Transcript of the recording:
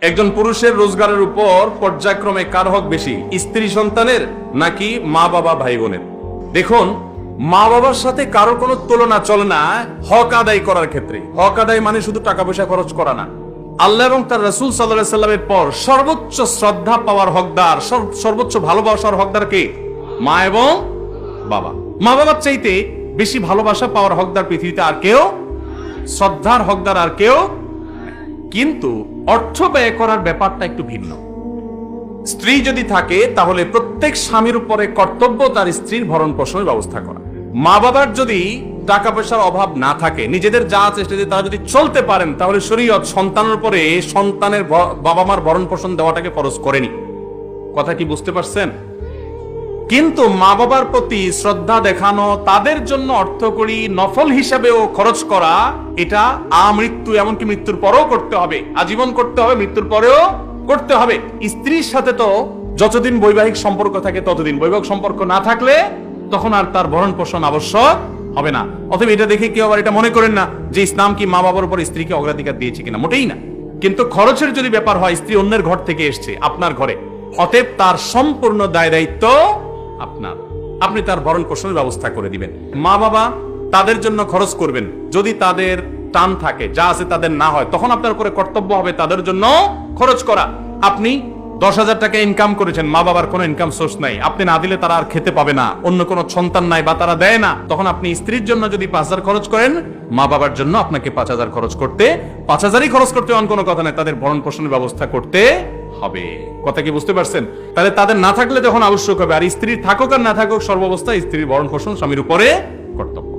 একজন পুরুষের রোজগারের উপর পর্যায়ক্রমে কার হক বেশি, স্ত্রী সন্তানের নাকি মা বাবা ভাই বোনের? দেখুন, মা বাবার সাথে কারো কোনো তুলনা চলে না হক আদায় করার ক্ষেত্রে। হক আদায় মানে শুধু টাকা পয়সা খরচ করা না। আল্লাহ এবং তার রাসূল সাল্লাল্লাহু আলাইহি সাল্লামের পর সর্বোচ্চ শ্রদ্ধা পাওয়ার হকদার, সর্বোচ্চ ভালোবাসার হকদার কে? মা এবং বাবা। মা বাবার চাইতে বেশি ভালোবাসা পাওয়ার হকদার পৃথিবীতে আর কেউ, শ্রদ্ধার হকদার আর কেউ। কিন্তু অর্থ ব্যয় করার ব্যাপারটা একটু ভিন্ন। স্ত্রী যদি থাকে তাহলে প্রত্যেক স্বামীর উপরে কর্তব্য তার স্ত্রীর ভরণ পোষণের ব্যবস্থা করা। মা বাবার যদি টাকা পয়সার অভাব না থাকে, নিজেদের যা চেষ্টা তারা যদি চলতে পারেন, তাহলে শরীয়ত সন্তানের উপরে সন্তানের বাবা মার ভরণ পোষণ দেওয়াটাকে ফরজ করেনি। কথা কি বুঝতে পারছেন? কিন্তু মা বাবার প্রতি শ্রদ্ধা দেখানো, তাদের জন্য অর্থকড়ি নফল হিসাবেও খরচ করা, এটা আমৃত্যু, এমনকি মৃত্যুর পরেও করতে হবে, আজীবন করতে হবে, মৃত্যুর পরেও করতে হবে। স্ত্রীর সাথে তো যতদিন বৈবাহিক সম্পর্ক থাকে ততদিন, বৈবাহিক সম্পর্ক না থাকলে তখন আর তার ভরণ পোষণ আবশ্যক হবে না। অতএব এটা দেখে কেউ আবার এটা মনে করেন না যে ইসলাম কি মা বাবার উপর স্ত্রীকে অগ্রাধিকার দিয়েছে কিনা, মোটেই না। কিন্তু খরচের যদি ব্যাপার হয়, স্ত্রী অন্যের ঘর থেকে এসছে আপনার ঘরে, অতএব তার সম্পূর্ণ দায় দায়িত্ব আপনার, আপনি তার ভরণ পোষণের ব্যবস্থা করে দিবেন। মা বাবা তাদের জন্য খরচ করবেন, যদি তাদের টান থাকে, যা আছে তাদের না হয়, তখন আপনার উপরে কর্তব্য হবে তাদের জন্য খরচ করা। আপনি 10,000 টাকা ইনকাম করেছেন, মা বাবার কোনো ইনকাম সোর্স নাই, আপনি না দিলে তারা আর খেতে পাবে না, অন্য কোনো সন্তান নাই বা তারা দেয় না, তখন আপনি স্ত্রীর জন্য যদি 5,000 খরচ করেন, মা বাবার জন্য আপনাকে 5,000 খরচ করতে, 5,000ই খরচ করতে এমন কোনো কথা নাই, তাদের ভরণ পোষণের ব্যবস্থা করতে হবে। কথা কি বুঝতে পারছেন? তাহলে তাদের না থাকলে তখন আবশ্যক হবে, আর স্ত্রীর থাকুক আর না থাকুক, সর্বাবস্থায় স্ত্রীর ভরণ পোষণ স্বামীর উপরে কর্তব্য।